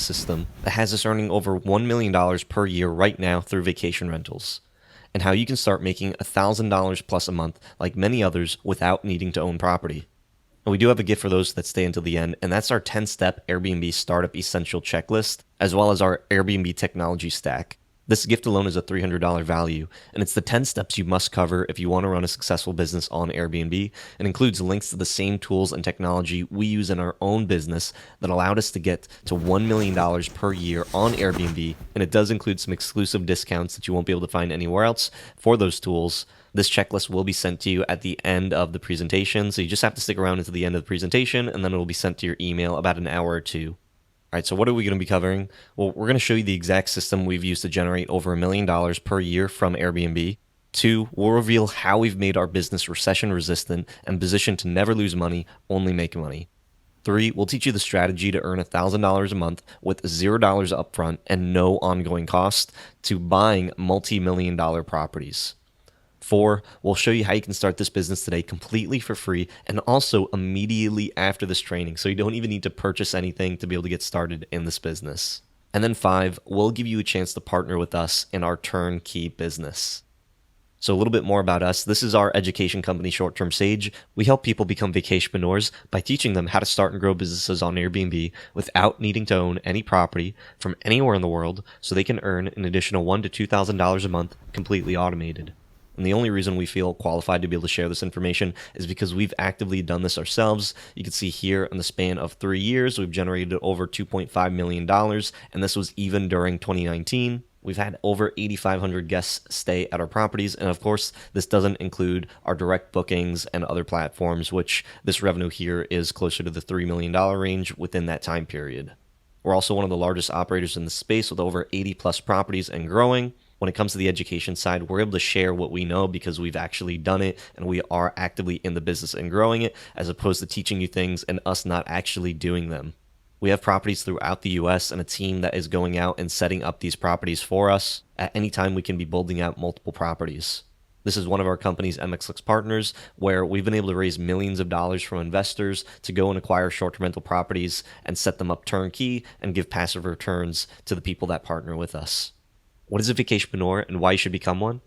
system that has us earning over $1 million per year right now through vacation rentals, and how you can start making $1,000 plus a month like many others without needing to own property. And we do have a gift for those that stay until the end, and that's our 10-step Airbnb Startup Essential Checklist, as well as our Airbnb Technology Stack. This gift alone is a $300 value, and it's the 10 steps you must cover if you want to run a successful business on Airbnb, and includes links to the same tools and technology we use in our own business that allowed us to get to $1 million per year on Airbnb, and it does include some exclusive discounts that you won't be able to find anywhere else for those tools. This checklist will be sent to you at the end of the presentation, so you just have to stick around until the end of the presentation, and then it will be sent to your email about an hour or two. All right, so what are we going to be covering? Well, we're going to show you the exact system we've used to generate over $1 million per year from Airbnb. 2, we'll reveal how we've made our business recession resistant and positioned to never lose money, only make money. 3, we'll teach you the strategy to earn $1,000 a month with $0 upfront and no ongoing cost to buying multi-million-dollar properties. 4, we'll show you how you can start this business today completely for free and also immediately after this training, so you don't even need to purchase anything to be able to get started in this business. And then 5, we'll give you a chance to partner with us in our turnkey business. So a little bit more about us. This is our education company, Short Term Sage. We help people become vacationpreneurs by teaching them how to start and grow businesses on Airbnb without needing to own any property from anywhere in the world, so they can earn an additional $1,000 to $2,000 a month completely automated. And the only reason we feel qualified to be able to share this information is because we've actively done this ourselves. You can see here in the span of 3 years, we've generated over $2.5 million, and this was even during 2019. We've had over 8,500 guests stay at our properties, and of course, this doesn't include our direct bookings and other platforms, which this revenue here is closer to the $3 million range within that time period. We're also one of the largest operators in the space with over 80 plus properties and growing. When it comes to the education side, we're able to share what we know because we've actually done it and we are actively in the business and growing it, as opposed to teaching you things and us not actually doing them. We have properties throughout the US and a team that is going out and setting up these properties for us. At any time, we can be building out multiple properties. This is one of our company's MXLX partners, where we've been able to raise millions of dollars from investors to go and acquire short-term rental properties and set them up turnkey and give passive returns to the people that partner with us. What is a vacationpreneur and why you should become one?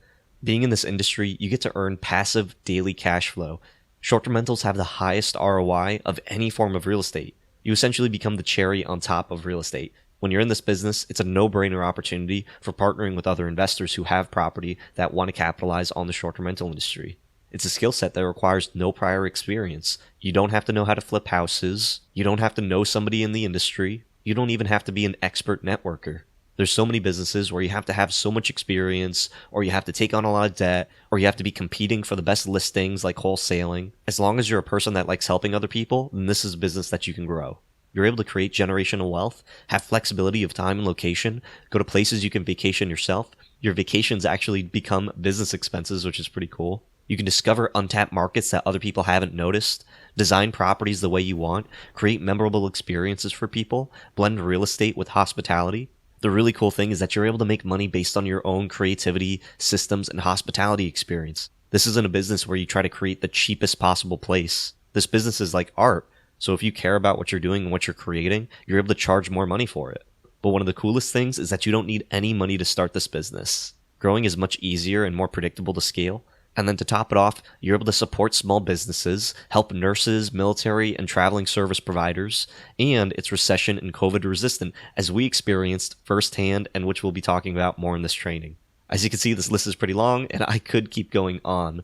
Being in this industry, you get to earn passive daily cash flow. Short-term rentals have the highest ROI of any form of real estate. You essentially become the cherry on top of real estate. When you're in this business, it's a no-brainer opportunity for partnering with other investors who have property that want to capitalize on the short-term rental industry. It's a skill set that requires no prior experience. You don't have to know how to flip houses. You don't have to know somebody in the industry. You don't even have to be an expert networker. There's so many businesses where you have to have so much experience, or you have to take on a lot of debt, or you have to be competing for the best listings like wholesaling. As long as you're a person that likes helping other people, then this is a business that you can grow. You're able to create generational wealth, have flexibility of time and location, go to places you can vacation yourself. Your vacations actually become business expenses, which is pretty cool. You can discover untapped markets that other people haven't noticed, design properties the way you want, create memorable experiences for people, blend real estate with hospitality. The really cool thing is that you're able to make money based on your own creativity, systems, and hospitality experience. This isn't a business where you try to create the cheapest possible place. This business is like art, so if you care about what you're doing and what you're creating, you're able to charge more money for it. But one of the coolest things is that you don't need any money to start this business. Growing is much easier and more predictable to scale. And then to top it off, you're able to support small businesses, help nurses, military, and traveling service providers, and it's recession and COVID resistant, as we experienced firsthand, and which we'll be talking about more in this training. As you can see, this list is pretty long, and I could keep going on.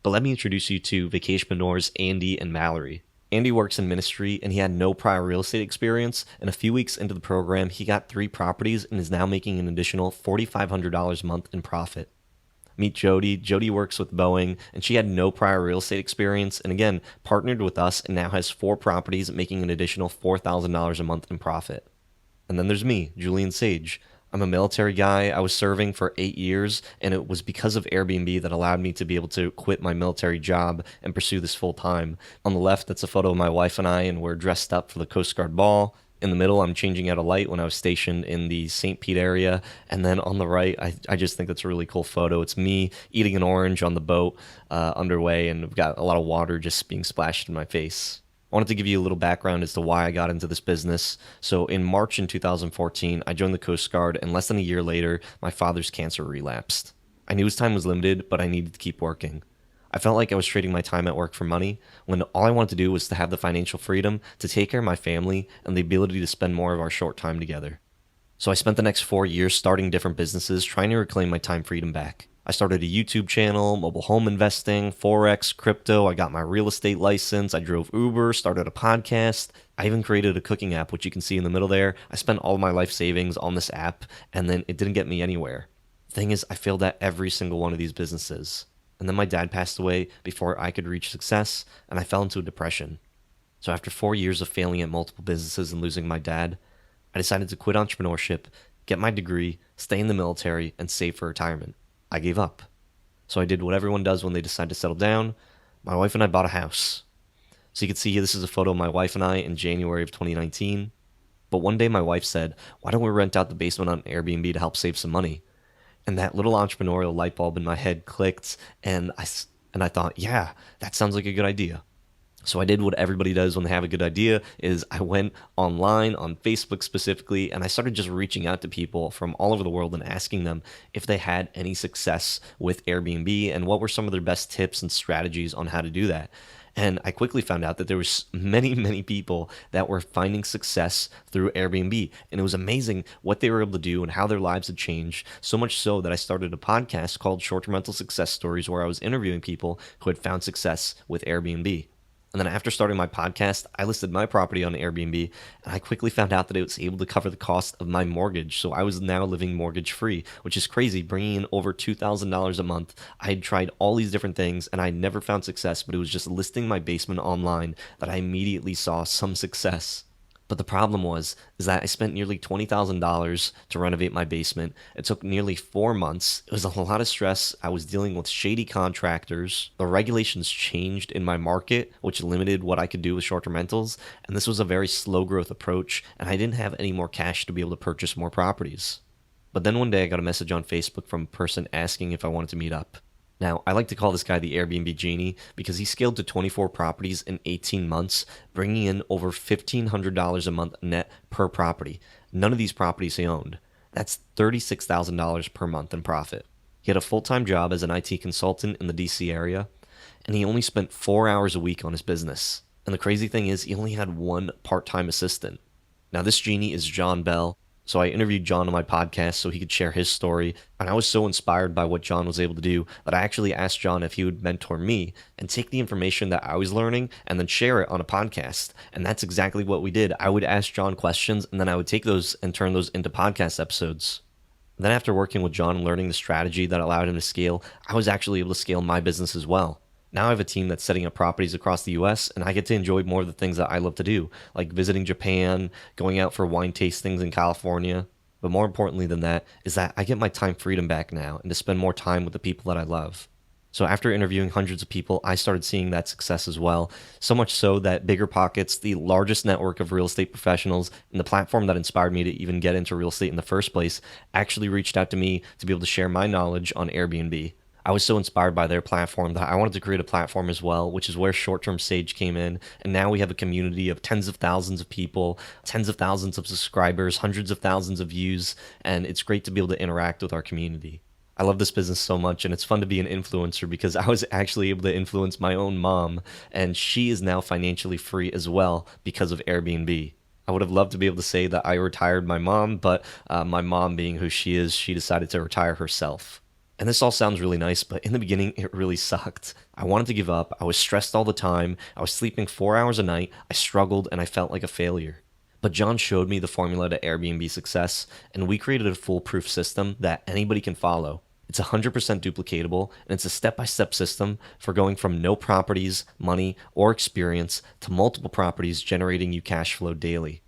But let me introduce you to vacationpreneurs Andy and Mallory. Andy works in ministry, and he had no prior real estate experience, and a few weeks into the program, he got 3 properties and is now making an additional $4,500 a month in profit. Meet Jody. Jody works with Boeing, and she had no prior real estate experience, and again, partnered with us and now has 4 properties making an additional $4,000 a month in profit. And then there's me, Julian Sage. I'm a military guy. I was serving for 8 years, and it was because of Airbnb that allowed me to be able to quit my military job and pursue this full time. On the left, that's a photo of my wife and I, and we're dressed up for the Coast Guard ball. In the middle, I'm changing out a light when I was stationed in the St. Pete area. And then on the right, I just think that's a really cool photo. It's me eating an orange on the boat underway, and I've got a lot of water just being splashed in my face. I wanted to give you a little background as to why I got into this business. So in March in 2014, I joined the Coast Guard, and less than a year later, my father's cancer relapsed. I knew his time was limited, but I needed to keep working. I felt like I was trading my time at work for money when all I wanted to do was to have the financial freedom to take care of my family and the ability to spend more of our short time together. So I spent the next 4 years starting different businesses, trying to reclaim my time freedom back. I started a YouTube channel, mobile home investing, Forex, crypto. I got my real estate license. I drove Uber, started a podcast. I even created a cooking app, which you can see in the middle there. I spent all my life savings on this app, and then it didn't get me anywhere. The thing is, I failed at every single one of these businesses. And then my dad passed away before I could reach success, and I fell into a depression. So after 4 years of failing at multiple businesses and losing my dad, I decided to quit entrepreneurship, get my degree, stay in the military, and save for retirement. I gave up. So I did what everyone does when they decide to settle down. My wife and I bought a house. So you can see here, this is a photo of my wife and I in January of 2019. But one day my wife said, why don't we rent out the basement on Airbnb to help save some money? And that little entrepreneurial light bulb in my head clicked, and I thought, yeah, that sounds like a good idea. So I did what everybody does when they have a good idea, is I went online, on Facebook specifically, and I started just reaching out to people from all over the world and asking them if they had any success with Airbnb and what were some of their best tips and strategies on how to do that. And I quickly found out that there was many people that were finding success through Airbnb. And it was amazing what they were able to do and how their lives had changed. So much so that I started a podcast called Short-Term Rental Success Stories, where I was interviewing people who had found success with Airbnb. And then after starting my podcast, I listed my property on Airbnb, and I quickly found out that it was able to cover the cost of my mortgage. So I was now living mortgage free, which is crazy, bringing in over $2,000 a month. I had tried all these different things, and I never found success, but it was just listing my basement online that I immediately saw some success. But the problem is that I spent nearly $20,000 to renovate my basement. It took nearly 4 months. It was a lot of stress. I was dealing with shady contractors. The regulations changed in my market, which limited what I could do with short-term rentals. And this was a very slow growth approach, and I didn't have any more cash to be able to purchase more properties. But then one day I got a message on Facebook from a person asking if I wanted to meet up. Now, I like to call this guy the Airbnb genie because he scaled to 24 properties in 18 months, bringing in over $1,500 a month net per property. None of these properties he owned. That's $36,000 per month in profit. He had a full-time job as an IT consultant in the DC area, and he only spent 4 hours a week on his business. And the crazy thing is, he only had one part-time assistant. Now, this genie is John Bell. So I interviewed John on my podcast so he could share his story, and I was so inspired by what John was able to do that I actually asked John if he would mentor me and take the information that I was learning and then share it on a podcast. And that's exactly what we did. I would ask John questions, and then I would take those and turn those into podcast episodes. Then after working with John and learning the strategy that allowed him to scale, I was actually able to scale my business as well. Now I have a team that's setting up properties across the US, and I get to enjoy more of the things that I love to do, like visiting Japan, going out for wine tastings in California. But more importantly than that is that I get my time freedom back now and to spend more time with the people that I love. So after interviewing hundreds of people, I started seeing that success as well. So much so that BiggerPockets, the largest network of real estate professionals and the platform that inspired me to even get into real estate in the first place, actually reached out to me to be able to share my knowledge on Airbnb. I was so inspired by their platform that I wanted to create a platform as well, which is where Short-Term Sage came in. And now we have a community of tens of thousands of people, tens of thousands of subscribers, hundreds of thousands of views, and it's great to be able to interact with our community. I love this business so much, and it's fun to be an influencer because I was actually able to influence my own mom, and she is now financially free as well because of Airbnb. I would have loved to be able to say that I retired my mom, but my mom being who she is, she decided to retire herself. And this all sounds really nice, but in the beginning, it really sucked. I wanted to give up. I was stressed all the time. I was sleeping 4 hours a night. I struggled, and I felt like a failure. But John showed me the formula to Airbnb success, and we created a foolproof system that anybody can follow. It's 100% duplicatable, and it's a step-by-step system for going from no properties, money, or experience to multiple properties generating you cash flow daily.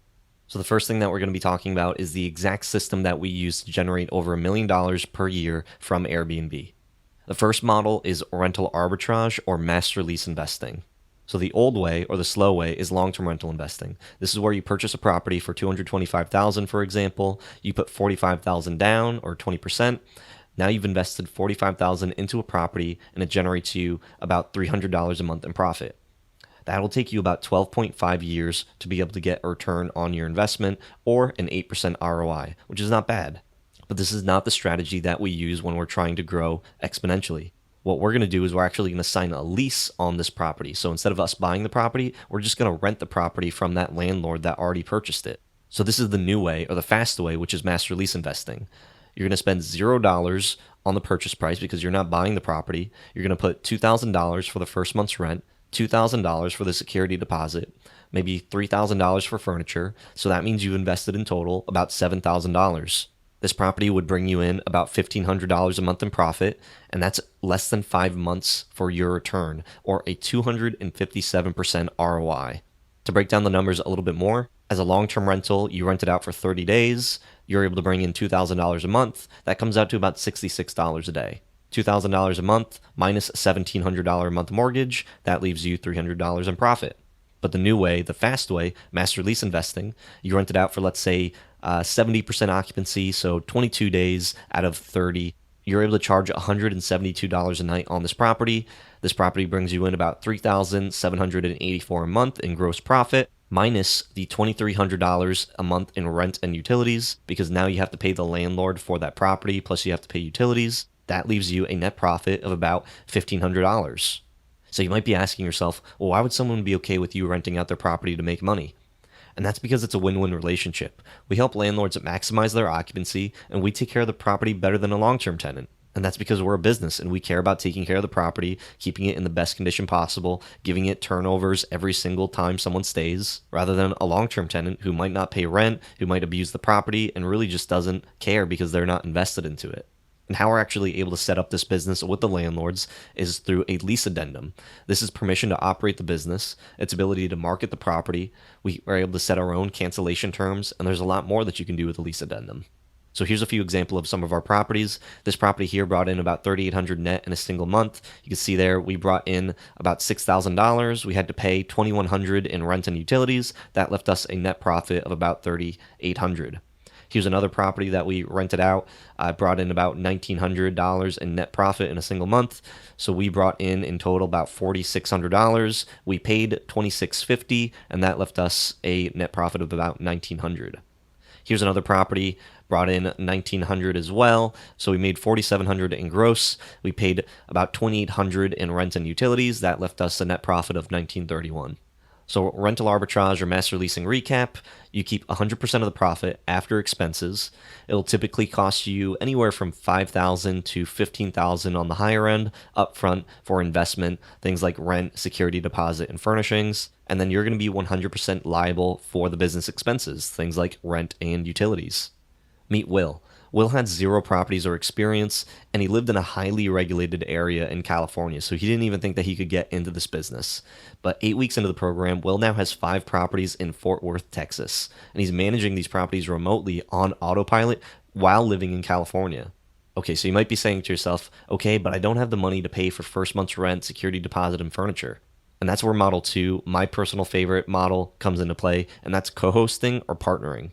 So the first thing that we're going to be talking about is the exact system that we use to generate over $1 million per year from Airbnb. The first model is rental arbitrage or master lease investing. So the old way or the slow way is long-term rental investing. This is where you purchase a property for $225,000, for example. You put $45,000 down or 20%. Now you've invested $45,000 into a property and it generates you about $300 a month in profit. That'll take you about 12.5 years to be able to get a return on your investment or an 8% ROI, which is not bad. But this is not the strategy that we use when we're trying to grow exponentially. What we're going to do is we're actually going to sign a lease on this property. So instead of us buying the property, we're just going to rent the property from that landlord that already purchased it. So this is the new way, or the fast way, which is master lease investing. You're going to spend $0 on the purchase price because you're not buying the property. You're going to put $2,000 for the first month's rent, $2,000 for the security deposit, maybe $3,000 for furniture. So that means you've invested in total about $7,000. This property would bring you in about $1,500 a month in profit, and that's less than 5 months for your return, or a 257% ROI. To break down the numbers a little bit more, as a long-term rental, you rent it out for 30 days, you're able to bring in $2,000 a month. That comes out to about $66 a day. $2,000 a month minus a $1,700 a month mortgage, that leaves you $300 in profit. But the new way, the fast way, master lease investing, you rent it out for, let's say, 70% occupancy, so 22 days out of 30. You're able to charge $172 a night on this property. This property brings you in about $3,784 a month in gross profit, minus the $2,300 a month in rent and utilities, because now you have to pay the landlord for that property, plus you have to pay utilities. That leaves you a net profit of about $1,500. So you might be asking yourself, well, why would someone be okay with you renting out their property to make money? And that's because it's a win-win relationship. We help landlords maximize their occupancy, and we take care of the property better than a long-term tenant. And that's because we're a business and we care about taking care of the property, keeping it in the best condition possible, giving it turnovers every single time someone stays, rather than a long-term tenant who might not pay rent, who might abuse the property, and really just doesn't care because they're not invested into it. And how we're actually able to set up this business with the landlords is through a lease addendum. This is permission to operate the business, its ability to market the property. We are able to set our own cancellation terms, and there's a lot more that you can do with a lease addendum. So here's a few examples of some of our properties. This property here brought in about $3,800 net in a single month. You can see there we brought in about $6,000. We had to pay $2,100 in rent and utilities. That left us a net profit of about $3,800. Here's another property that we rented out. Brought in about $1,900 in net profit in a single month. So we brought in total about $4,600. We paid $2,650, and that left us a net profit of about $1,900. Here's another property, brought in $1,900 as well. So we made $4,700 in gross. We paid about $2,800 in rent and utilities. That left us a net profit of $1,931. So rental arbitrage or master leasing recap, you keep 100% of the profit after expenses. It'll typically cost you anywhere from $5,000 to $15,000 on the higher end upfront for investment, things like rent, security deposit, and furnishings. And then you're going to be 100% liable for the business expenses, things like rent and utilities. Meet Will. Will had 0 properties or experience, and he lived in a highly regulated area in California, so he didn't even think that he could get into this business. But 8 weeks into the program, Will now has 5 properties in Fort Worth, Texas, and he's managing these properties remotely on autopilot while living in California. Okay, so you might be saying to yourself, okay, but I don't have the money to pay for first month's rent, security deposit, and furniture. And that's where Model 2, my personal favorite model, comes into play, and that's co-hosting or partnering.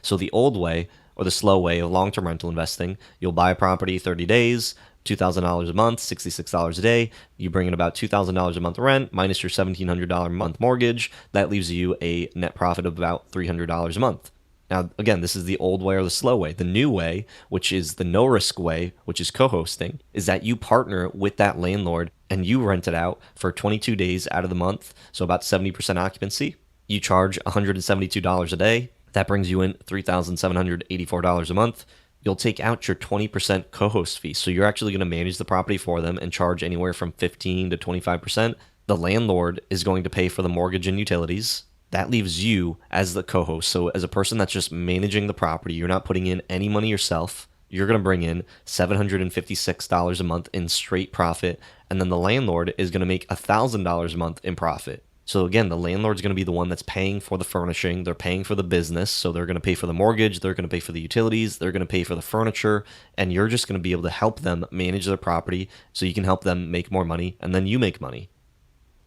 So the old way, or the slow way of long-term rental investing, you'll buy a property 30 days, $2,000 a month, $66 a day. You bring in about $2,000 a month rent minus your $1,700 a month mortgage. That leaves you a net profit of about $300 a month. Now, again, this is the old way or the slow way. The new way, which is the no-risk way, which is co-hosting, is that you partner with that landlord and you rent it out for 22 days out of the month, so about 70% occupancy. You charge $172 a day. That brings you in $3,784 a month. You'll take out your 20% co-host fee. So you're actually going to manage the property for them and charge anywhere from 15 to 25%. The landlord is going to pay for the mortgage and utilities. That leaves you as the co-host. So as a person that's just managing the property, you're not putting in any money yourself. You're going to bring in $756 a month in straight profit. And then the landlord is going to make $1,000 a month in profit. So again, the landlord's going to be the one that's paying for the furnishing. They're paying for the business. So they're going to pay for the mortgage. They're going to pay for the utilities. They're going to pay for the furniture. And you're just going to be able to help them manage their property so you can help them make more money and then you make money.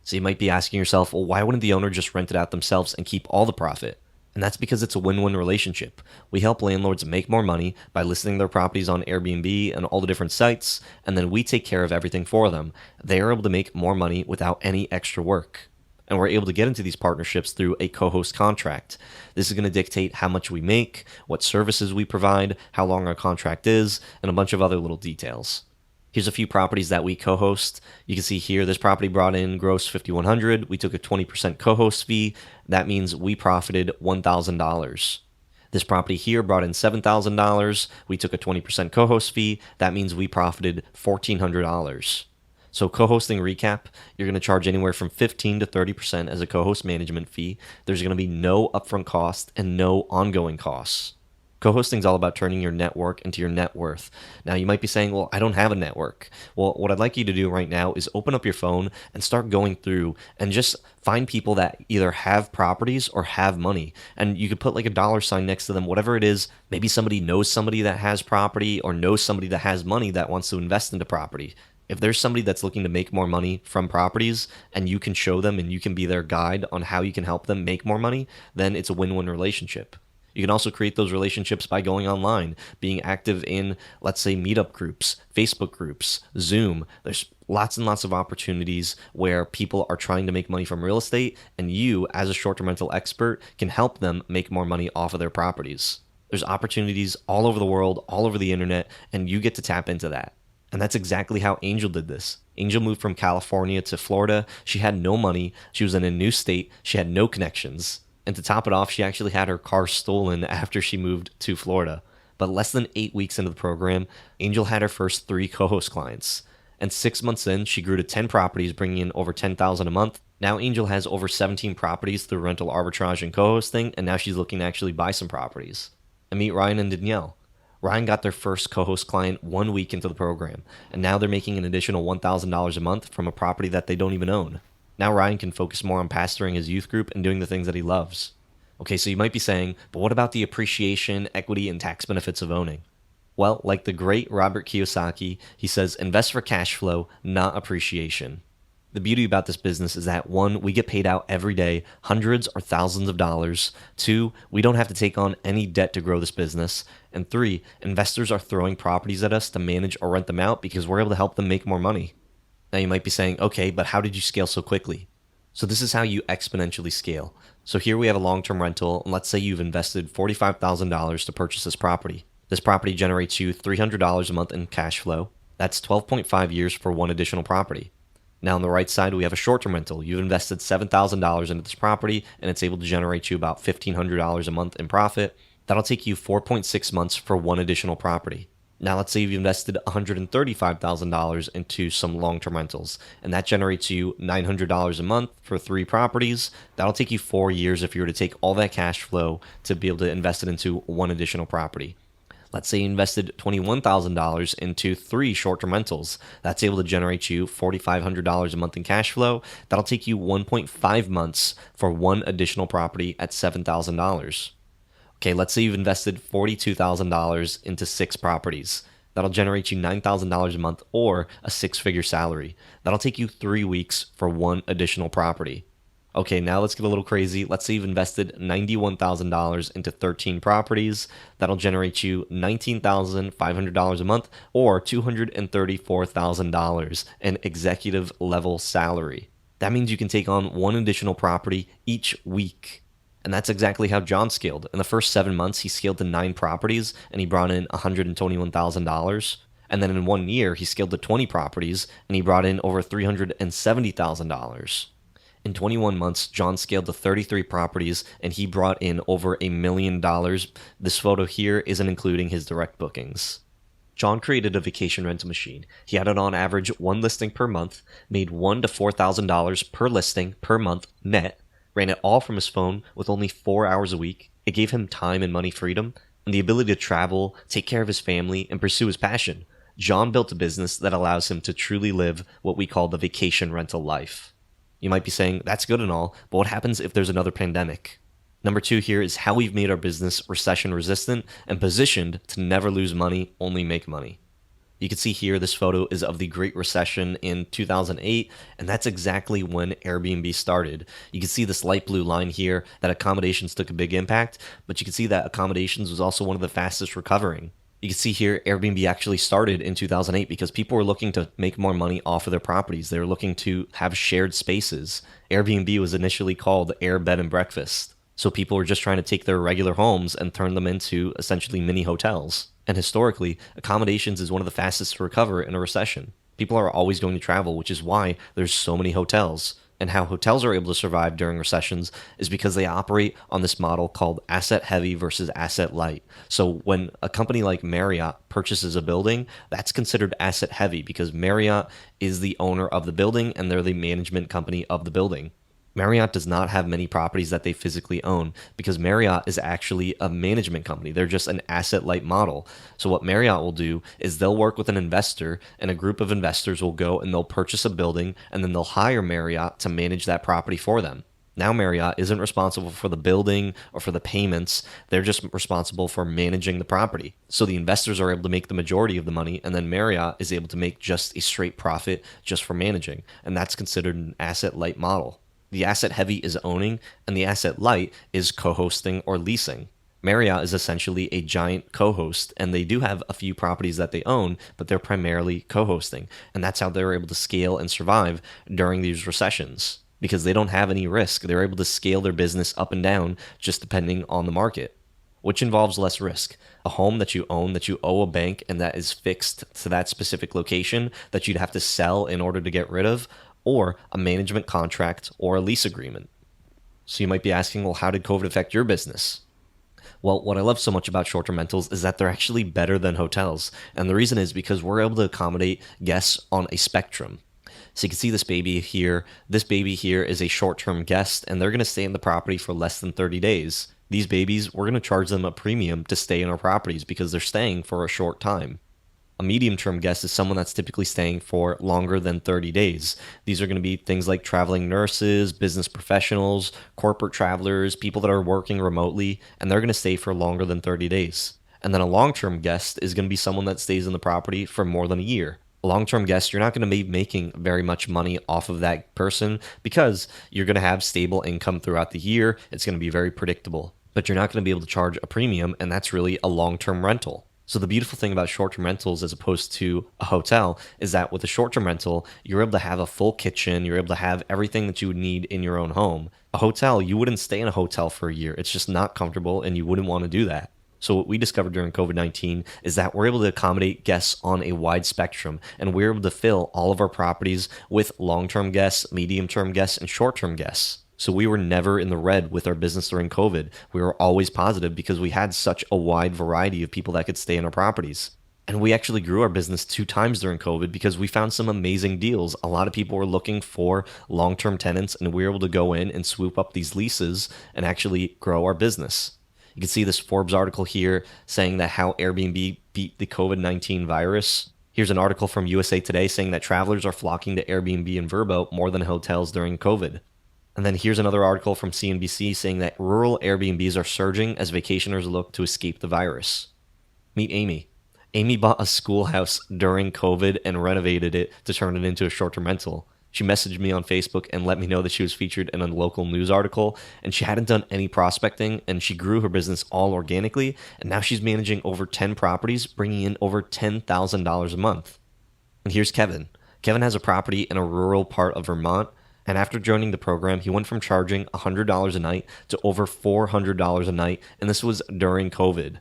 So you might be asking yourself, well, why wouldn't the owner just rent it out themselves and keep all the profit? And that's because it's a win-win relationship. We help landlords make more money by listing their properties on Airbnb and all the different sites, and then we take care of everything for them. They are able to make more money without any extra work. And we're able to get into these partnerships through a co-host contract. This is going to dictate how much we make, what services we provide, how long our contract is, and a bunch of other little details. Here's a few properties that we co-host. You can see here, this property brought in gross $5,100. We took a 20% co-host fee. That means we profited $1,000. This property here brought in $7,000. We took a 20% co-host fee. That means we profited $1,400. So co-hosting recap, you're going to charge anywhere from 15 to 30% as a co-host management fee. There's going to be no upfront cost and no ongoing costs. Co-hosting is all about turning your network into your net worth. Now, you might be saying, well, I don't have a network. Well, what I'd like you to do right now is open up your phone and start going through and just find people that either have properties or have money. And you could put like a dollar sign next to them, whatever it is. Maybe somebody knows somebody that has property or knows somebody that has money that wants to invest into property. If there's somebody that's looking to make more money from properties and you can show them and you can be their guide on how you can help them make more money, then it's a win-win relationship. You can also create those relationships by going online, being active in, let's say, meetup groups, Facebook groups, Zoom. There's lots and lots of opportunities where people are trying to make money from real estate, and you, as a short-term rental expert, can help them make more money off of their properties. There's opportunities all over the world, all over the internet, and you get to tap into that. And that's exactly how Angel did this. Angel moved from California to Florida. She had no money. She was in a new state. She had no connections. And to top it off, she actually had her car stolen after she moved to Florida. But less than 8 weeks into the program, Angel had her first 3 co-host clients. And 6 months in, she grew to 10 properties, bringing in over $10,000 a month. Now Angel has over 17 properties through rental arbitrage and co-hosting, and now she's looking to actually buy some properties. And meet Ryan and Danielle. Ryan got their first co-host client 1 week into the program, and now they're making an additional $1,000 a month from a property that they don't even own. Now Ryan can focus more on pastoring his youth group and doing the things that he loves. Okay, so you might be saying, but what about the appreciation, equity, and tax benefits of owning? Well, like the great Robert Kiyosaki, he says, invest for cash flow, not appreciation. The beauty about this business is that 1, we get paid out every day, hundreds or thousands of dollars. 2, we don't have to take on any debt to grow this business. And 3, investors are throwing properties at us to manage or rent them out because we're able to help them make more money. Now you might be saying, okay, but how did you scale so quickly? So this is how you exponentially scale. So here we have a long-term rental, and let's say you've invested $45,000 to purchase this property. This property generates you $300 a month in cash flow. That's 12.5 years for one additional property. Now on the right side, we have a short-term rental. You've invested $7,000 into this property, and it's able to generate you about $1,500 a month in profit. That'll take you 4.6 months for one additional property. Now let's say you've invested $135,000 into some long-term rentals, and that generates you $900 a month for 3 properties. That'll take you 4 years if you were to take all that cash flow to be able to invest it into one additional property. Let's say you invested $21,000 into 3 short-term rentals. That's able to generate you $4,500 a month in cash flow. That'll take you 1.5 months for one additional property at $7,000. Okay, let's say you've invested $42,000 into 6 properties. That'll generate you $9,000 a month or a 6-figure salary. That'll take you 3 weeks for one additional property. Okay, now let's get a little crazy. Let's say you've invested $91,000 into 13 properties. That'll generate you $19,500 a month or $234,000 in executive level salary. That means you can take on one additional property each week. And that's exactly how John scaled. In the first 7 months, he scaled to 9 properties and he brought in $121,000. And then in 1 year, he scaled to 20 properties and he brought in over $370,000. In 21 months, John scaled to 33 properties and he brought in over $1 million. This photo here isn't including his direct bookings. John created a vacation rental machine. He had it on average 1 listing per month, made $1,000 to $4,000 per listing per month net, ran it all from his phone with only 4 hours a week. It gave him time and money freedom and the ability to travel, take care of his family, and pursue his passion. John built a business that allows him to truly live what we call the vacation rental life. You might be saying, that's good and all, but what happens if there's another pandemic? Number 2 here is how we've made our business recession resistant and positioned to never lose money, only make money. You can see here this photo is of the Great Recession in 2008, and that's exactly when Airbnb started. You can see this light blue line here that accommodations took a big impact, but you can see that accommodations was also one of the fastest recovering. You can see here Airbnb actually started in 2008 because people were looking to make more money off of their properties. They were looking to have shared spaces. Airbnb was initially called Air Bed and Breakfast. So people were just trying to take their regular homes and turn them into essentially mini hotels. And historically, accommodations is one of the fastest to recover in a recession. People are always going to travel, which is why there's so many hotels. And how hotels are able to survive during recessions is because they operate on this model called asset heavy versus asset light. So when a company like Marriott purchases a building, that's considered asset heavy because Marriott is the owner of the building and they're the management company of the building. Marriott does not have many properties that they physically own because Marriott is actually a management company. They're just an asset light model. So what Marriott will do is they'll work with an investor and a group of investors will go and they'll purchase a building and then they'll hire Marriott to manage that property for them. Now Marriott isn't responsible for the building or for the payments. They're just responsible for managing the property. So the investors are able to make the majority of the money and then Marriott is able to make just a straight profit just for managing. And that's considered an asset light model. The asset heavy is owning, and the asset light is co-hosting or leasing. Marriott is essentially a giant co-host, and they do have a few properties that they own, but they're primarily co-hosting. And that's how they're able to scale and survive during these recessions, because they don't have any risk. They're able to scale their business up and down just depending on the market, which involves less risk. A home that you own, that you owe a bank, and that is fixed to that specific location that you'd have to sell in order to get rid of, or a management contract or a lease agreement. So you might be asking, well, how did COVID affect your business? Well, what I love so much about short-term rentals is that they're actually better than hotels. And the reason is because we're able to accommodate guests on a spectrum. So you can see this baby here. This baby here is a short-term guest, and they're going to stay in the property for less than 30 days. These babies, we're going to charge them a premium to stay in our properties because they're staying for a short time. A medium-term guest is someone that's typically staying for longer than 30 days. These are going to be things like traveling nurses, business professionals, corporate travelers, people that are working remotely, and they're going to stay for longer than 30 days. And then a long-term guest is going to be someone that stays in the property for more than a year. A long-term guest, you're not going to be making very much money off of that person because you're going to have stable income throughout the year. It's going to be very predictable, but you're not going to be able to charge a premium, and that's really a long-term rental. So the beautiful thing about short-term rentals as opposed to a hotel is that with a short-term rental, you're able to have a full kitchen, you're able to have everything that you would need in your own home. A hotel, you wouldn't stay in a hotel for a year. It's just not comfortable and you wouldn't want to do that. So what we discovered during COVID-19 is that we're able to accommodate guests on a wide spectrum, and we're able to fill all of our properties with long-term guests, medium-term guests, and short-term guests. So we were never in the red with our business during COVID. We were always positive because we had such a wide variety of people that could stay in our properties. And we actually grew our business 2 times during COVID because we found some amazing deals. A lot of people were looking for long-term tenants, and we were able to go in and swoop up these leases and actually grow our business. You can see this Forbes article here saying that how Airbnb beat the COVID-19 virus. Here's an article from USA Today saying that travelers are flocking to Airbnb and Vrbo more than hotels during COVID. And then here's another article from CNBC saying that rural Airbnbs are surging as vacationers look to escape the virus. Meet Amy. Amy bought a schoolhouse during COVID and renovated it to turn it into a short-term rental. She messaged me on Facebook and let me know that she was featured in a local news article, and she hadn't done any prospecting, and she grew her business all organically, and now she's managing over 10 properties, bringing in over $10,000 a month. And here's Kevin. Kevin has a property in a rural part of Vermont, and after joining the program, he went from charging $100 a night to over $400 a night, and this was during COVID.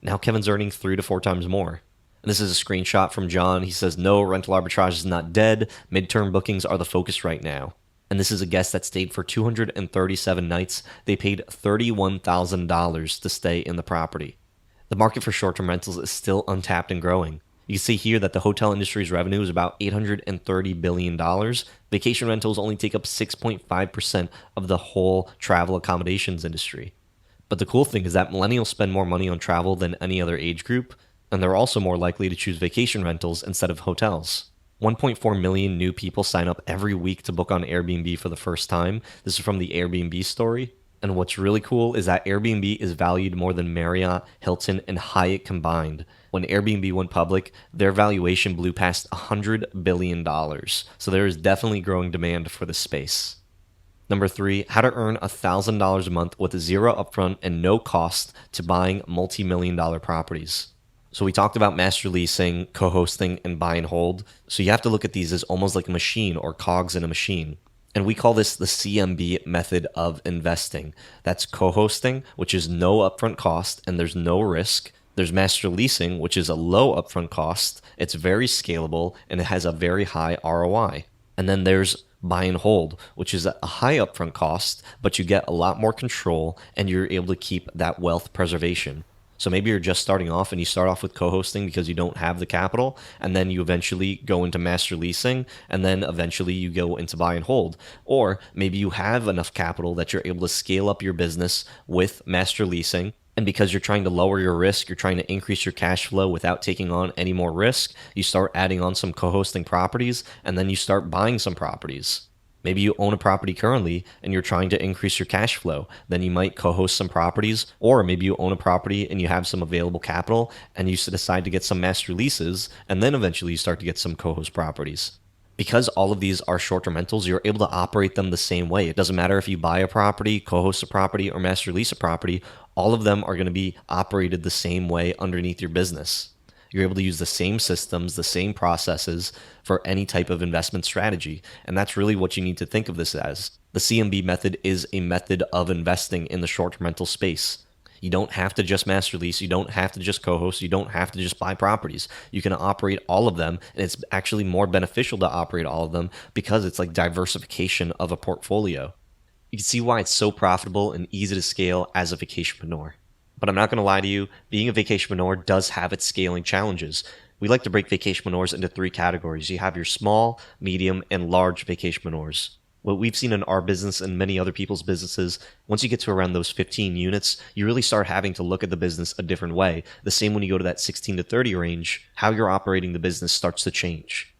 Now Kevin's earning 3 to 4 times more. And this is a screenshot from John. He says, no, rental arbitrage is not dead. Midterm bookings are the focus right now. And this is a guest that stayed for 237 nights. They paid $31,000 to stay in the property. The market for short-term rentals is still untapped and growing. You can see here that the hotel industry's revenue is about $830 billion. Vacation rentals only take up 6.5% of the whole travel accommodations industry. But the cool thing is that millennials spend more money on travel than any other age group, and they're also more likely to choose vacation rentals instead of hotels. 1.4 million new people sign up every week to book on Airbnb for the first time. This is from the Airbnb story. And what's really cool is that Airbnb is valued more than Marriott, Hilton, and Hyatt combined. When Airbnb went public, their valuation blew past $100 billion. So there is definitely growing demand for this space. Number 3, how to earn $1,000 a month with zero upfront and no cost to buying multi-million-dollar properties. So we talked about master leasing, co-hosting, and buy and hold. So you have to look at these as almost like a machine or cogs in a machine. And we call this the CMB method of investing. That's co-hosting, which is no upfront cost and there's no risk. There's master leasing, which is a low upfront cost. It's very scalable and it has a very high ROI. And then there's buy and hold, which is a high upfront cost, but you get a lot more control and you're able to keep that wealth preservation. So maybe you're just starting off and you start off with co-hosting because you don't have the capital, and then you eventually go into master leasing, and then eventually you go into buy and hold. Or maybe you have enough capital that you're able to scale up your business with master leasing. And because you're trying to lower your risk, you're trying to increase your cash flow without taking on any more risk, you start adding on some co-hosting properties, and then you start buying some properties. Maybe you own a property currently and you're trying to increase your cash flow. Then you might co-host some properties, or maybe you own a property and you have some available capital and you decide to get some master leases, and then eventually you start to get some co-host properties. Because all of these are short-term rentals, you're able to operate them the same way. It doesn't matter if you buy a property, co-host a property, or master lease a property. All of them are going to be operated the same way underneath your business. You're able to use the same systems, the same processes for any type of investment strategy. And that's really what you need to think of this as. The CMB method is a method of investing in the short-term rental space. You don't have to just master lease. You don't have to just co-host. You don't have to just buy properties. You can operate all of them. And it's actually more beneficial to operate all of them because it's like diversification of a portfolio. You can see why it's so profitable and easy to scale as a vacationpreneur. But I'm not going to lie to you, being a vacationpreneur does have its scaling challenges. We like to break vacationpreneurs into 3 categories. You have your small, medium, and large vacationpreneurs. What we've seen in our business and many other people's businesses, once you get to around those 15 units, you really start having to look at the business a different way. The same when you go to that 16 to 30 range, how you're operating the business starts to change.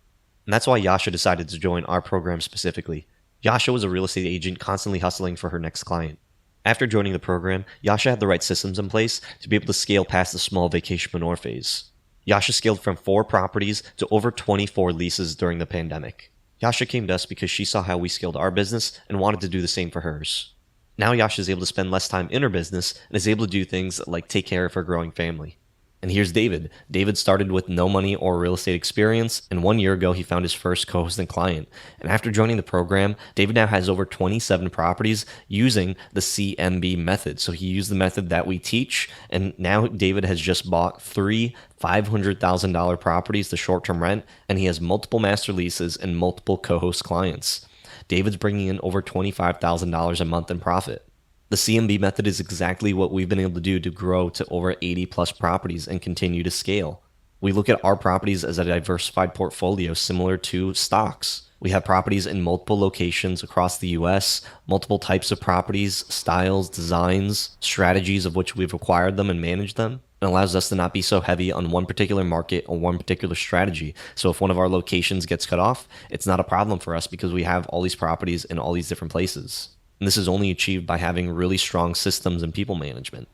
And that's why Yasha decided to join our program specifically. Yasha was a real estate agent constantly hustling for her next client. After joining the program, Yasha had the right systems in place to be able to scale past the small vacationpreneur phase. Yasha scaled from 4 properties to over 24 leases during the pandemic. Yasha came to us because she saw how we scaled our business and wanted to do the same for hers. Now Yasha is able to spend less time in her business and is able to do things like take care of her growing family. And here's David. David started with no money or real estate experience, and 1 year ago he found his first co-hosting client. And after joining the program, David now has over 27 properties using the CMB method. So he used the method that we teach, and now David has just bought 3 $500,000 properties to short-term rent, and he has multiple master leases and multiple co-host clients. David's bringing in over $25,000 a month in profit. The CMB method is exactly what we've been able to do to grow to over 80 plus properties and continue to scale. We look at our properties as a diversified portfolio similar to stocks. We have properties in multiple locations across the US, multiple types of properties, styles, designs, strategies of which we've acquired them and managed them. It allows us to not be so heavy on one particular market or one particular strategy. So if one of our locations gets cut off, it's not a problem for us because we have all these properties in all these different places. And this is only achieved by having really strong systems and people management.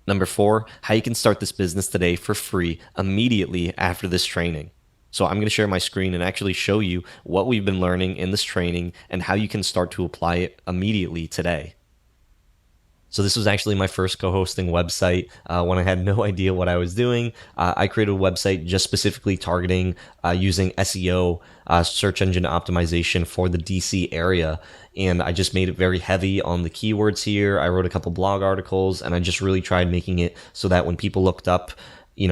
Number 4, how you can start this business today for free immediately after this training. So I'm going to share my screen and actually show you what we've been learning in this training and how you can start to apply it immediately today. So this was actually my first co-hosting website when I had no idea what I was doing. I created a website just specifically targeting using SEO, search engine optimization for the DC area. And I just made it very heavy on the keywords here. I wrote a couple blog articles and I just really tried making it so that when people looked up,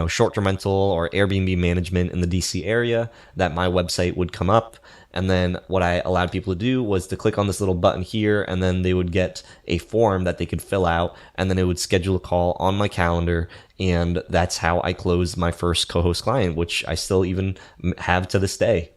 short-term rental or Airbnb management in the DC area, that my website would come up. And then what I allowed people to do was to click on this little button here, and then they would get a form that they could fill out, and then it would schedule a call on my calendar. And that's how I closed my first co-host client, which I still even have to this day.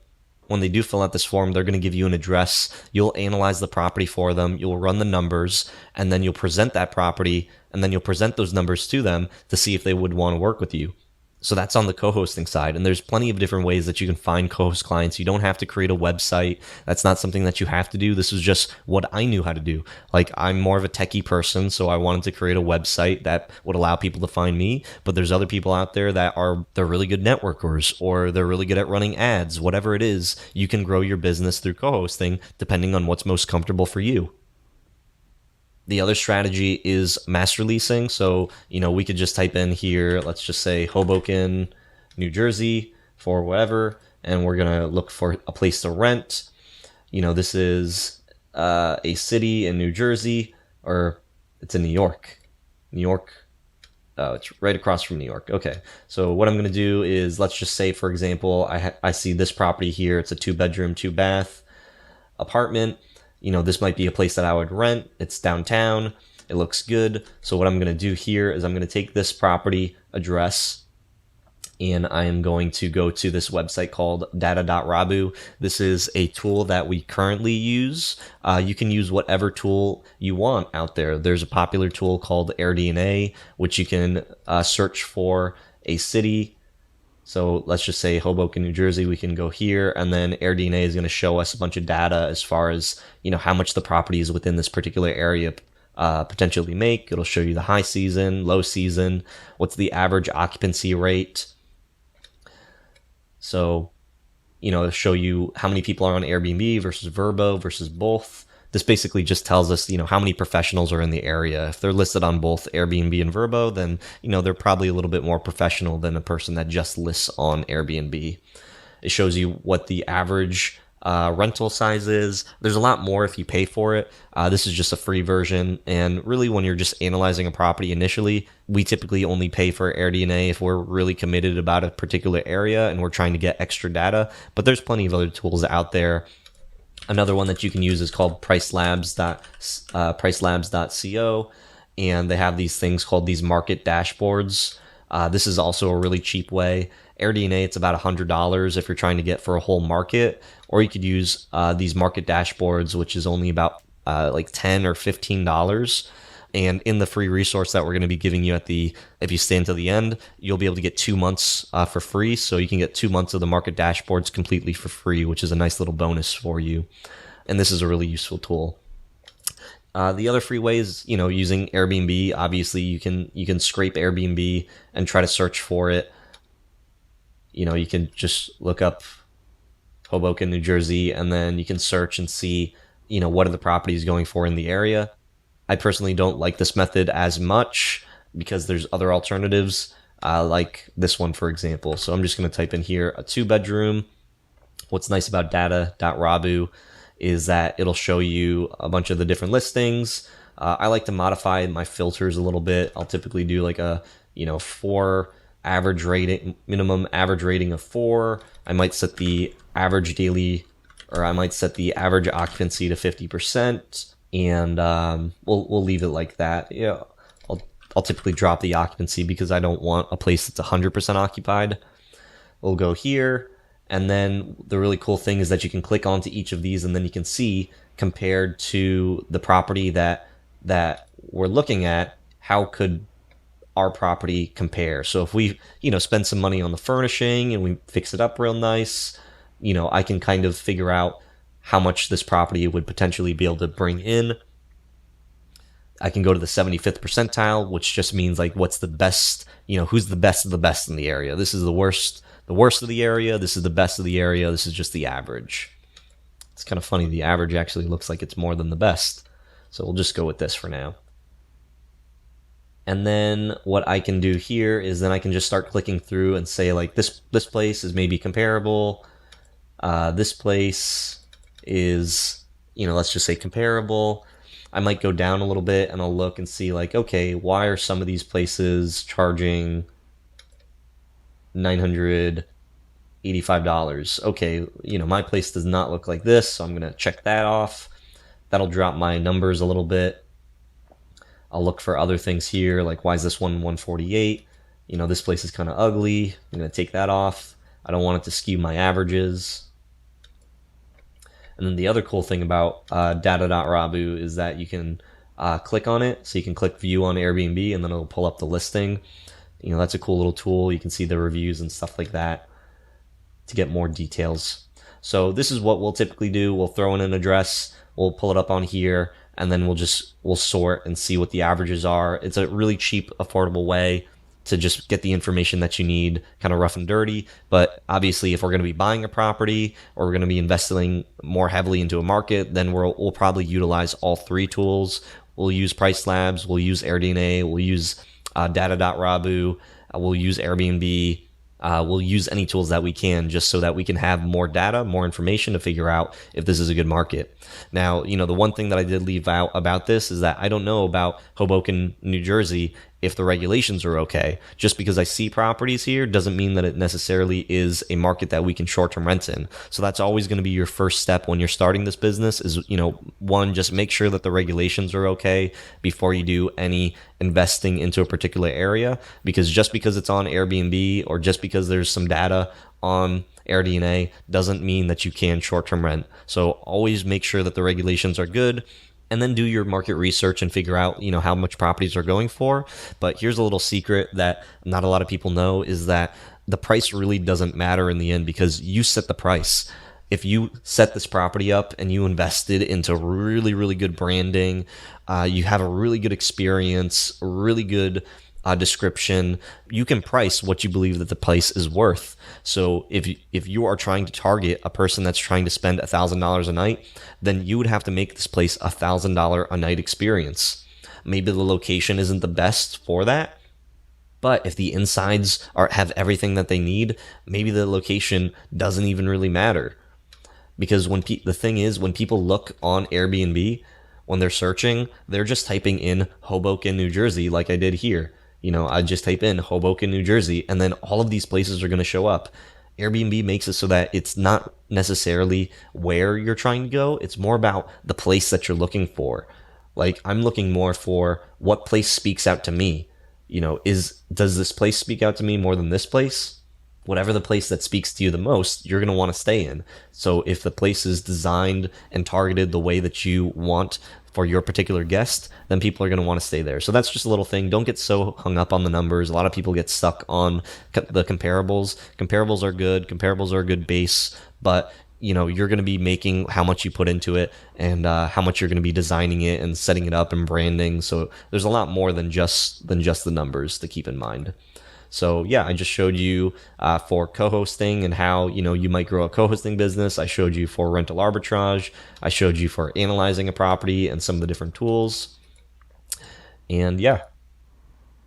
When they do fill out this form, they're going to give you an address. You'll analyze the property for them. You'll run the numbers, and then you'll present that property, and then you'll present those numbers to them to see if they would want to work with you. So that's on the co-hosting side. And there's plenty of different ways that you can find co-host clients. You don't have to create a website. That's not something that you have to do. This is just what I knew how to do. Like, I'm more of a techie person, so I wanted to create a website that would allow people to find me. But there's other people out there that they're really good networkers, or they're really good at running ads. Whatever it is, you can grow your business through co-hosting depending on what's most comfortable for you. The other strategy is master leasing. So, we could just type in here, let's just say Hoboken, New Jersey for whatever, and we're going to look for a place to rent. This is a city in New Jersey, or it's in New York. New York. Oh, it's right across from New York. Okay. So what I'm going to do is, let's just say, for example, I see this property here. It's a 2-bedroom, 2-bath apartment. This might be a place that I would rent. It's downtown. It looks good. So what I'm going to do here is I'm going to take this property address and I am going to go to this website called data.rabu. This is a tool that we currently use. You can use whatever tool you want out there. There's a popular tool called AirDNA, which you can search for a city. So let's just say Hoboken, New Jersey. We can go here, and then AirDNA is going to show us a bunch of data as far as, how much the property is within this particular area potentially make. It'll show you the high season, low season, what's the average occupancy rate. So, it'll show you how many people are on Airbnb versus Vrbo versus both. This basically just tells us, how many professionals are in the area. If they're listed on both Airbnb and Vrbo, then, they're probably a little bit more professional than a person that just lists on Airbnb. It shows you what the average rental size is. There's a lot more if you pay for it. This is just a free version. And really, when you're just analyzing a property initially, we typically only pay for AirDNA if we're really committed about a particular area and we're trying to get extra data. But there's plenty of other tools out there. Another one that you can use is called pricelabs.co. And they have these things called these market dashboards. This is also a really cheap way. AirDNA, it's about $100 if you're trying to get for a whole market, or you could use these market dashboards, which is only about like $10 or $15. And in the free resource that we're going to be giving you if you stay until the end, you'll be able to get 2 months for free. So you can get 2 months of the market dashboards completely for free, which is a nice little bonus for you. And this is a really useful tool. The other free way is, using Airbnb. Obviously, you can scrape Airbnb and try to search for it. You can just look up Hoboken, New Jersey, and then you can search and see, what are the properties going for in the area. I personally don't like this method as much because there's other alternatives, like this one, for example. So I'm just going to type in here a 2-bedroom. What's nice about data.rabu is that it'll show you a bunch of the different listings. I like to modify my filters a little bit. I'll typically do like a 4 average rating, minimum average rating of 4. I might set the average daily, or I might set the average occupancy to 50%, and we'll leave it like that. Yeah, I'll typically drop the occupancy because I don't want a place that's 100% occupied. We'll go here. And then the really cool thing is that you can click onto each of these, and then you can see, compared to the property that we're looking at, how could our property compare. So if we, spend some money on the furnishing and we fix it up real nice, I can kind of figure out how much this property would potentially be able to bring in. I can go to the 75th percentile, which just means like what's the best, who's the best of the best in the area. This is the worst of the area. This is the best of the area. This is just the average. It's kind of funny. The average actually looks like it's more than the best. So we'll just go with this for now. And then what I can do here is then I can just start clicking through and say like this place is maybe comparable. This place is, let's just say comparable. I might go down a little bit and I'll look and see like, okay, why are some of these places charging $985? Okay, my place does not look like this, so I'm going to check that off. That'll drop my numbers a little bit. I'll look for other things here, like why is this one 148? This place is kind of ugly. I'm going to take that off. I don't want it to skew my averages. And then the other cool thing about data.rabu is that you can click on it. So you can click view on Airbnb and then it'll pull up the listing. That's a cool little tool. You can see the reviews and stuff like that to get more details. So this is what we'll typically do. We'll throw in an address. We'll pull it up on here, and then we'll sort and see what the averages are. It's a really cheap, affordable way to just get the information that you need, kind of rough and dirty. But obviously, if we're going to be buying a property or we're going to be investing more heavily into a market, then we'll probably utilize all 3 tools. We'll use Price Labs, we'll use AirDNA, we'll use Data.Rabu, we'll use Airbnb. We'll use any tools that we can just so that we can have more data, more information to figure out if this is a good market. Now, the one thing that I did leave out about this is that I don't know about Hoboken, New Jersey, if the regulations are okay. Just because I see properties here doesn't mean that it necessarily is a market that we can short-term rent in. So that's always going to be your first step when you're starting this business is, one, just make sure that the regulations are okay before you do any investing into a particular area, because just because it's on Airbnb or just because there's some data on AirDNA doesn't mean that you can short-term rent. So always make sure that the regulations are good, and then do your market research and figure out, how much properties are going for. But here's a little secret that not a lot of people know is that the price really doesn't matter in the end, because you set the price. If you set this property up and you invested into really, really good branding, you have a really good experience, really good description, you can price what you believe that the place is worth. So if you are trying to target a person that's trying to spend $1,000 a night, then you would have to make this place $1,000 a night experience. Maybe the location isn't the best for that, but if the insides have everything that they need, maybe the location doesn't even really matter. Because the thing is, when people look on Airbnb, when they're searching, they're just typing in Hoboken, New Jersey, like I did here. I just type in Hoboken, New Jersey, and then all of these places are going to show up. Airbnb makes it so that it's not necessarily where you're trying to go. It's more about the place that you're looking for. Like, I'm looking more for what place speaks out to me. Does this place speak out to me more than this place? Whatever the place that speaks to you the most, you're going to want to stay in. So if the place is designed and targeted the way that you want for your particular guest, then people are going to want to stay there. So that's just a little thing. Don't get so hung up on the numbers. A lot of people get stuck on the comparables. Comparables are good. Comparables are a good base, but you're going to be making how much you put into it and how much you're going to be designing it and setting it up and branding. So there's a lot more than just the numbers to keep in mind. So yeah, I just showed you for co-hosting and how, you might grow a co-hosting business. I showed you for rental arbitrage. I showed you for analyzing a property and some of the different tools. And yeah.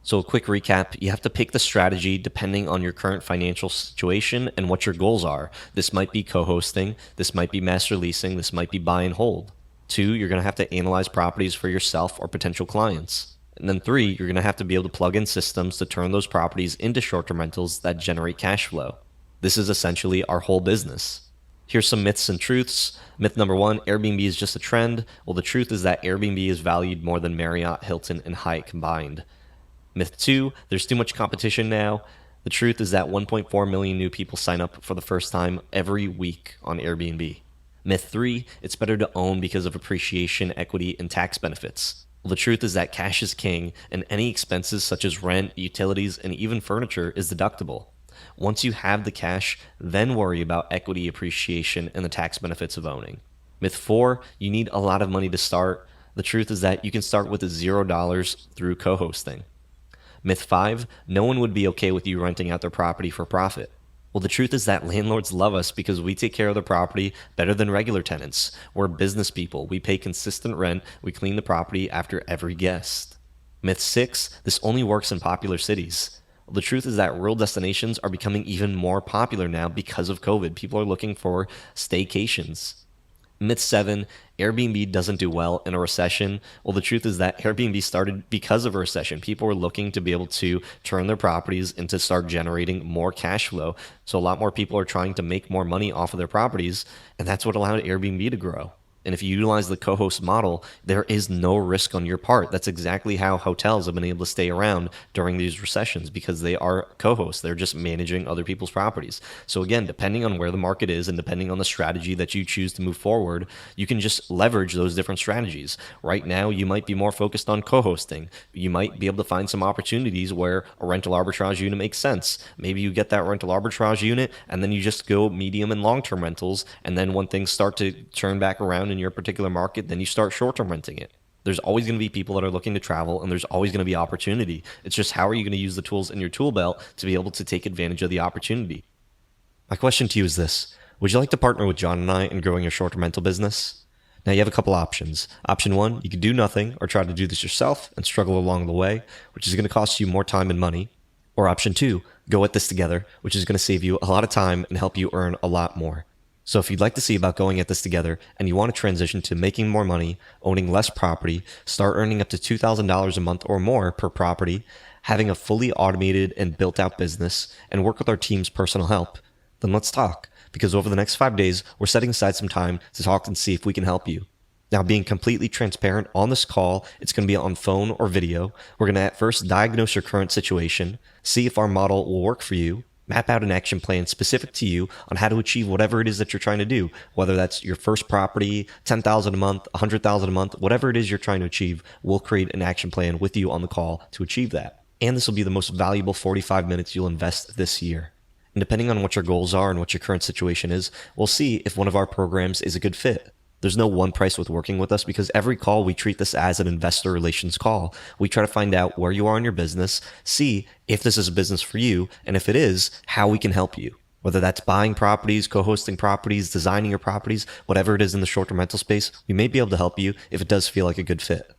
So a quick recap, you have to pick the strategy depending on your current financial situation and what your goals are. This might be co-hosting. This might be master leasing. This might be buy and hold. 2, you're going to have to analyze properties for yourself or potential clients. And then 3, you're going to have to be able to plug in systems to turn those properties into short-term rentals that generate cash flow. This is essentially our whole business. Here's some myths and truths. Myth number 1, Airbnb is just a trend. Well, the truth is that Airbnb is valued more than Marriott, Hilton, and Hyatt combined. Myth 2, there's too much competition now. The truth is that 1.4 million new people sign up for the first time every week on Airbnb. Myth 3, it's better to own because of appreciation, equity, and tax benefits. Well, the truth is that cash is king, and any expenses such as rent, utilities, and even furniture is deductible. Once you have the cash, then worry about equity appreciation and the tax benefits of owning. Myth 4, you need a lot of money to start. The truth is that you can start with $0 through co-hosting. Myth 5, no one would be okay with you renting out their property for profit. Well, the truth is that landlords love us because we take care of the property better than regular tenants. We're business people. We pay consistent rent. We clean the property after every guest. Myth 6, this only works in popular cities. Well, the truth is that rural destinations are becoming even more popular now because of COVID. People are looking for staycations. Myth 7, Airbnb doesn't do well in a recession. Well, the truth is that Airbnb started because of a recession. People were looking to be able to turn their properties and to start generating more cash flow. So a lot more people are trying to make more money off of their properties, and that's what allowed Airbnb to grow. And if you utilize the co-host model, there is no risk on your part. That's exactly how hotels have been able to stay around during these recessions, because they are co-hosts. They're just managing other people's properties. So again, depending on where the market is and depending on the strategy that you choose to move forward, you can just leverage those different strategies. Right now, you might be more focused on co-hosting. You might be able to find some opportunities where a rental arbitrage unit makes sense. Maybe you get that rental arbitrage unit and then you just go medium and long-term rentals. And then when things start to turn back around in your particular market, then you start short-term renting it. There's always going to be people that are looking to travel, and there's always going to be opportunity. It's just, how are you going to use the tools in your tool belt to be able to take advantage of the opportunity? My question to you is this: would you like to partner with John and I in growing your short-term rental business? Now you have a couple options. Option one, you could do nothing or try to do this yourself and struggle along the way, which is going to cost you more time and money. Or option two, go at this together, which is going to save you a lot of time and help you earn a lot more. So if you'd like to see about going at this together and you want to transition to making more money, owning less property, start earning up to $2,000 a month or more per property, having a fully automated and built out business, and work with our team's personal help, then let's talk. Because over the next 5 days, we're setting aside some time to talk and see if we can help you. Now, being completely transparent on this call, it's going to be on phone or video. We're going to at first diagnose your current situation, see if our model will work for you, map out an action plan specific to you on how to achieve whatever it is that you're trying to do, whether that's your first property, $10,000 a month, $100,000 a month, whatever it is you're trying to achieve, we'll create an action plan with you on the call to achieve that. And this will be the most valuable 45 minutes you'll invest this year. And depending on what your goals are and what your current situation is, we'll see if one of our programs is a good fit. There's no one price with working with us because every call we treat this as an investor relations call. We try to find out where you are in your business, see if this is a business for you, and if it is, how we can help you. Whether that's buying properties, co-hosting properties, designing your properties, whatever it is in the short-term rental space, we may be able to help you if it does feel like a good fit.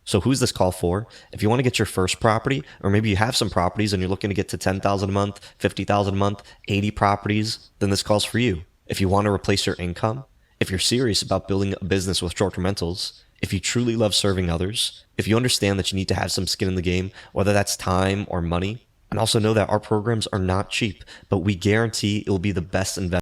So who's this call for? If you want to get your first property, or maybe you have some properties and you're looking to get to $10,000 a month, $50,000 a month, 80 properties, then this call's for you. If you want to replace your income, if you're serious about building a business with short-term rentals, if you truly love serving others, if you understand that you need to have some skin in the game, whether that's time or money, and also know that our programs are not cheap, but we guarantee it will be the best investment